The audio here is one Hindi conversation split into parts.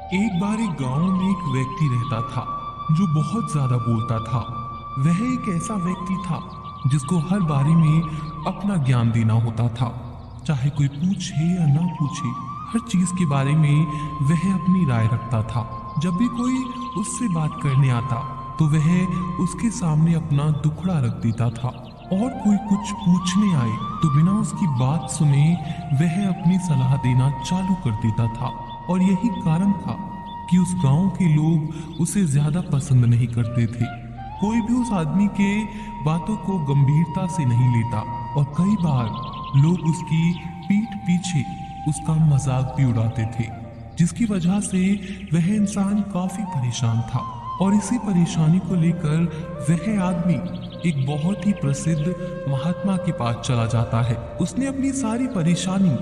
एक बार एक गांव में एक व्यक्ति रहता था जो बहुत ज्यादा बोलता था। वह एक ऐसा व्यक्ति था जिसको हर बारे में अपना ज्ञान देना होता था, चाहे कोई पूछे या ना पूछे। हर चीज के बारे में वह अपनी राय रखता था। जब भी कोई उससे बात करने आता तो वह उसके सामने अपना दुखड़ा रख देता था, और कोई कुछ पूछने आए तो बिना उसकी बात सुने वह अपनी सलाह देना चालू कर देता था। और यही कारण था कि उस गांव के लोग उसे ज्यादा पसंद नहीं करते थे। कोई भी उस आदमी के बातों को गंभीरता से नहीं लेता, और कई बार लोग उसकी पीठ पीछे उसका मजाक भी उड़ाते थे, जिसकी वजह से वह इंसान काफी परेशान था। और इसी परेशानी को लेकर वह आदमी एक बहुत ही प्रसिद्ध महात्मा के पास चला जाता है। उसने अपनी सारी परेशानी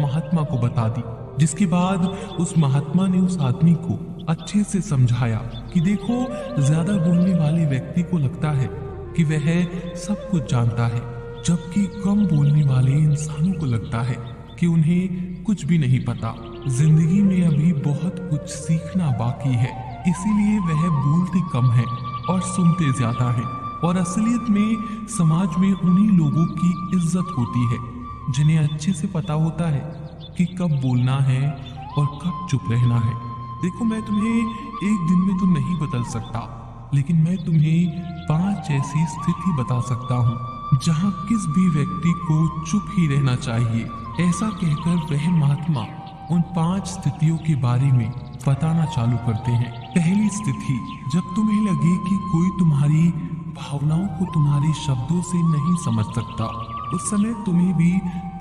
महात्मा को बता दी, जिसके बाद उस महात्मा ने उस आदमी को अच्छे से समझाया कि देखो, ज्यादा बोलने वाले व्यक्ति को लगता है कि वह सब कुछ जानता है, जबकि कम बोलने वाले इंसानों को लगता है कि उन्हें कुछ भी नहीं पता। जिंदगी में अभी बहुत कुछ सीखना बाकी है, इसीलिए वह बोलते कम है और सुनते ज्यादा है। और असलियत में समाज में उन्हीं लोगों की इज्जत होती है जिन्हें अच्छे से पता होता है कि कब बोलना है और कब चुप रहना है। देखो, मैं तुम्हें एक दिन में तो नहीं बदल सकता, लेकिन मैं तुम्हें 5 ऐसी स्थिति बता सकता हूँ जहाँ किस भी व्यक्ति को चुप ही रहना चाहिए। ऐसा कहकर वह महात्मा उन 5 स्थितियों के बारे में बताना चालू करते हैं। पहली स्थिति, जब तुम्हें लगे कि कोई तुम्हारी भावनाओं को तुम्हारे शब्दों से नहीं समझ सकता, उस समय तुम्हें भी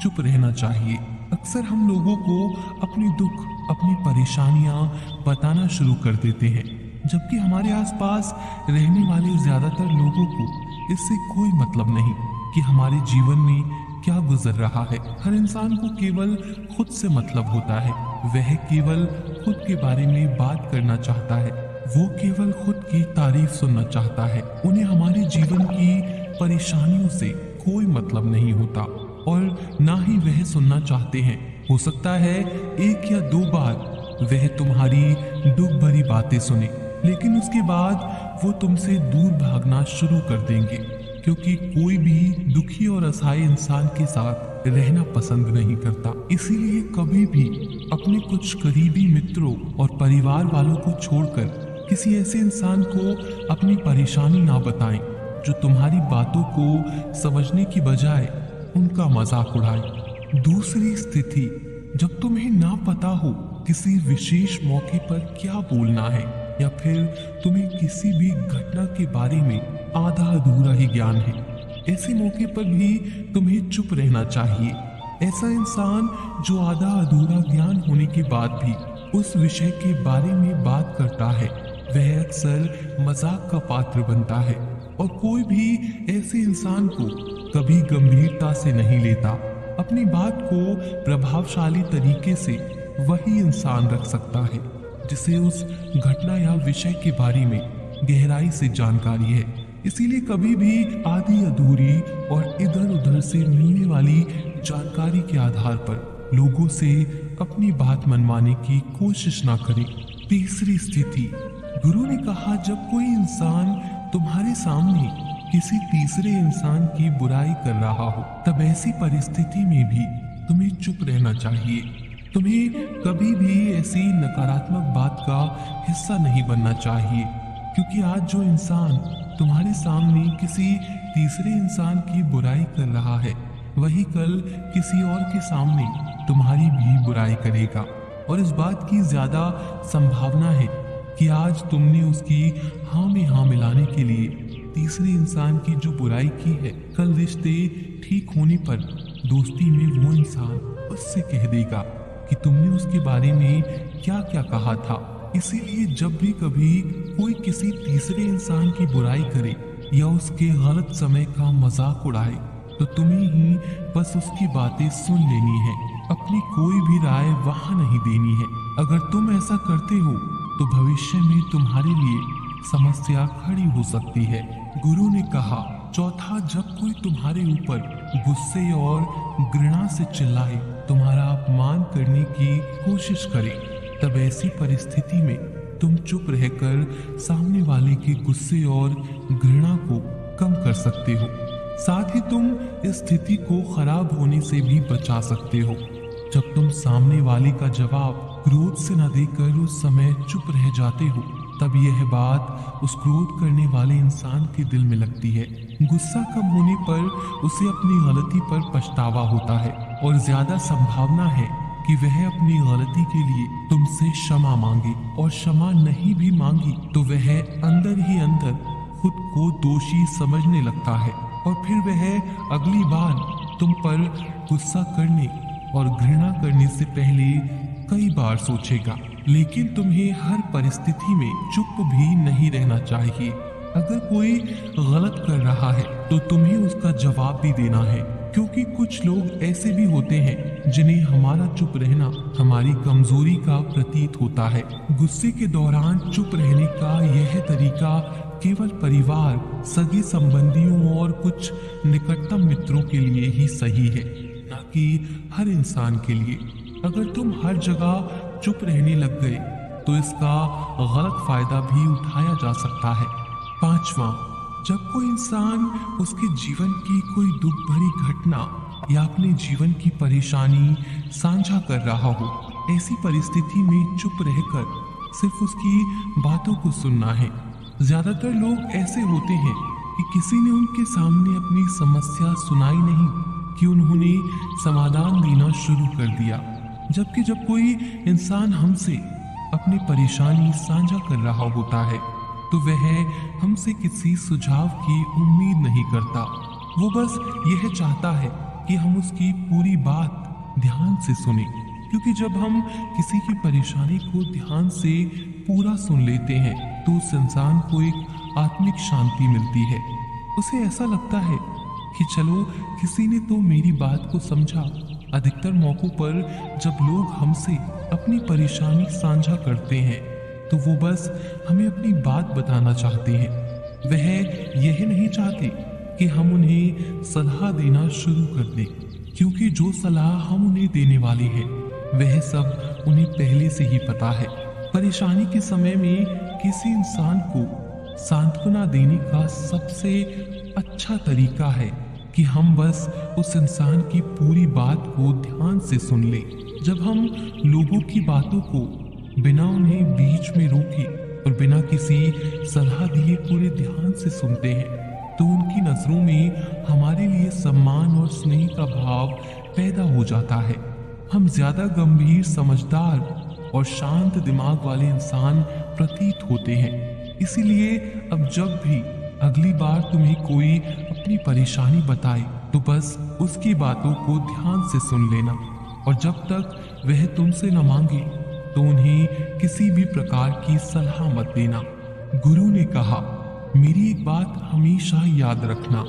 चुप रहना चाहिए। अक्सर हम लोगों को अपने दुख, अपनी परेशानियां बताना शुरू कर देते हैं, जबकि हमारे आसपास रहने वाले ज्यादातर लोगों को इससे कोई मतलब नहीं कि हमारे जीवन में क्या गुजर रहा है। हर इंसान को केवल खुद से मतलब होता है। वह केवल खुद के बारे में बात करना चाहता है। वो केवल खुद की तारीफ सुनना चाहता है। उन्हें हमारे जीवन की परेशानियों से कोई मतलब नहीं होता, और ना ही वह सुनना चाहते हैं। हो सकता है 1 या 2 बार वह तुम्हारी दुख भरी बातें सुने, लेकिन उसके बाद वो तुमसे दूर भागना शुरू कर देंगे, क्योंकि कोई भी दुखी और असहाय इंसान के साथ रहना पसंद नहीं करता। इसीलिए कभी भी अपने कुछ करीबी मित्रों और परिवार वालों को छोड़कर किसी ऐसे इंसान को अपनी परेशानी ना बताएं जो तुम्हारी बातों को समझने की बजाय उनका मजाक उड़ाए। दूसरी स्थिति, जब तुम्हें ना पता हो किसी विशेष मौके पर क्या बोलना है, या फिर तुम्हें किसी भी घटना के बारे में आधा अधूरा ही ज्ञान है, ऐसे मौके पर भी तुम्हें चुप रहना चाहिए। ऐसा इंसान जो आधा अधूरा ज्ञान होने के बाद भी उस विषय के बारे में बात करता है, वह अक्सर मजाक का पात्र बनता है, और कोई भी ऐसे इंसान को कभी गंभीरता से नहीं लेता। अपनी बात को प्रभावशाली तरीके से वही इंसान रख सकता है जिसे उस घटना या विषय के बारे में गहराई से जानकारी है। इसीलिए कभी भी आधी अधूरी और इधर उधर से मिलने वाली जानकारी के आधार पर लोगों से अपनी बात मनवाने की कोशिश ना करें। तीसरी स्थिति, गुरु ने कहा, जब कोई इंसान तुम्हारे सामने किसी तीसरे इंसान की बुराई कर रहा हो, तब ऐसी परिस्थिति में भी तुम्हें चुप रहना चाहिए। तुम्हें कभी भी ऐसी नकारात्मक बात का हिस्सा नहीं बनना चाहिए, क्योंकि आज जो इंसान तुम्हारे सामने किसी तीसरे इंसान की बुराई कर रहा है, वही कल किसी और के सामने तुम्हारी भी बुराई करेगा। और इस बात की ज्यादा संभावना है कि आज तुमने उसकी हाँ में हाँ मिलाने के लिए तीसरे इंसान की जो बुराई की है, कल रिश्ते ठीक होने पर दोस्ती में वो इंसान उससे कह देगा कि तुमने उसके बारे में क्या क्या कहा था। इसीलिए जब भी कभी कोई किसी तीसरे इंसान की बुराई करे या उसके गलत समय का मजाक उड़ाए, तो तुम्हें ही बस उसकी बातें सुन लेनी है, अपनी कोई भी राय वहां नहीं देनी है। अगर तुम ऐसा करते हो तो भविष्य में तुम्हारे लिए समस्या खड़ी हो सकती है। गुरु ने कहा, चौथा, जब कोई तुम्हारे ऊपर गुस्से और घृणा से चिल्लाए, तुम्हारा अपमान करने की कोशिश करे, तब ऐसी परिस्थिति में तुम चुप रहकर सामने वाले के गुस्से और घृणा को कम कर सकते हो। साथ ही तुम इस स्थिति को खराब होने से भी बचा सकते हो। जब तुम सामने वाले का जवाब क्रोध से न देकर उस समय चुप रह जाते हो, तब यह बात उस क्रोध करने वाले इंसान के दिल में लगती है। गुस्सा कम होने पर उसे अपनी गलती पर पछतावा होता है और ज्यादा संभावना है कि वह अपनी गलती के लिए तुमसे क्षमा मांगे, और क्षमा नहीं भी मांगी तो वह अंदर ही अंदर खुद को दोषी समझने लगता है, और फिर वह अगली बार तुम पर गुस्सा करने और घृणा करने से पहले कई बार सोचेगा। लेकिन तुम्हें हर परिस्थिति में चुप भी नहीं रहना चाहिए। अगर कोई गलत कर रहा है तो तुम्हें उसका जवाब भी देना है, क्योंकि कुछ लोग ऐसे भी होते हैं जिन्हें हमारा चुप रहना हमारी कमजोरी का प्रतीत होता है। गुस्से के दौरान चुप रहने का यह तरीका केवल परिवार, सगे संबंधियों और कुछ निकटतम मित्रों के लिए ही सही है, न कि हर इंसान के लिए। अगर तुम हर जगह चुप रहने लग गए तो इसका गलत फायदा भी उठाया जा सकता है। 5वां, जब कोई इंसान उसके जीवन की कोई दुख भरी घटना या अपने जीवन की परेशानी साझा कर रहा हो, ऐसी परिस्थिति में चुप रहकर सिर्फ उसकी बातों को सुनना है। ज्यादातर लोग ऐसे होते हैं कि किसी ने उनके सामने अपनी समस्या सुनाई नहीं कि उन्होंने समाधान देना शुरू कर दिया, जबकि जब कोई इंसान हमसे अपनी परेशानी साझा कर रहा होता है तो वह हमसे किसी सुझाव की उम्मीद नहीं करता। वो बस यह चाहता है कि हम उसकी पूरी बात ध्यान से सुने, क्योंकि जब हम किसी की परेशानी को ध्यान से पूरा सुन लेते हैं तो उस इंसान को एक आत्मिक शांति मिलती है। उसे ऐसा लगता है कि चलो किसी ने तो मेरी बात को समझा। अधिकतर मौकों पर जब लोग हमसे अपनी परेशानी साझा करते हैं तो वो बस हमें अपनी बात बताना चाहते हैं। वह यह नहीं चाहते कि हम उन्हें सलाह देना शुरू कर दें, क्योंकि जो सलाह हम उन्हें देने वाले हैं वह सब उन्हें पहले से ही पता है। परेशानी के समय में किसी इंसान को सांत्वना देने का सबसे अच्छा तरीका है कि हम बस उस इंसान की पूरी बात को ध्यान से सुन लें। जब हम लोगों की बातों को बिना उन्हें बीच में रोके और बिना किसी सलाह दिए पूरे ध्यान से सुनते हैं तो उनकी नजरों में हमारे लिए सम्मान और स्नेह का भाव पैदा हो जाता है। हम ज्यादा गंभीर, समझदार और शांत दिमाग वाले इंसान प्रतीत होते हैं। इसीलिए अब जब भी अगली बार तुम्हें कोई अपनी परेशानी बताए तो बस उसकी बातों को ध्यान से सुन लेना, और जब तक वह तुमसे न मांगे तो उन्हें किसी भी प्रकार की सलाह मत देना। गुरु ने कहा, मेरी एक बात हमेशा याद रखना,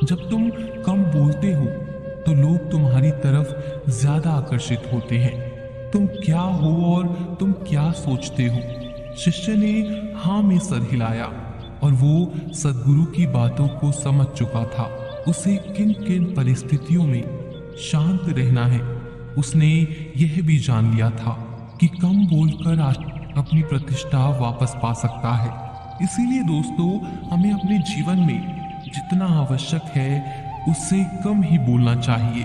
जब तुम कम बोलते हो तो लोग तुम्हारी तरफ ज्यादा आकर्षित होते हैं। तुम क्या हो और तुम क्या सोचते हो? शिष्य ने हाँ में सर हिलाया और वो सद्गुरु की बातों को समझ चुका था। उसे किन किन परिस्थितियों में शांत रहना है उसने यह भी जान लिया था कि कम बोलकर अपनी प्रतिष्ठा वापस पा सकता है। इसीलिए दोस्तों, हमें अपने जीवन में जितना आवश्यक है उससे कम ही बोलना चाहिए।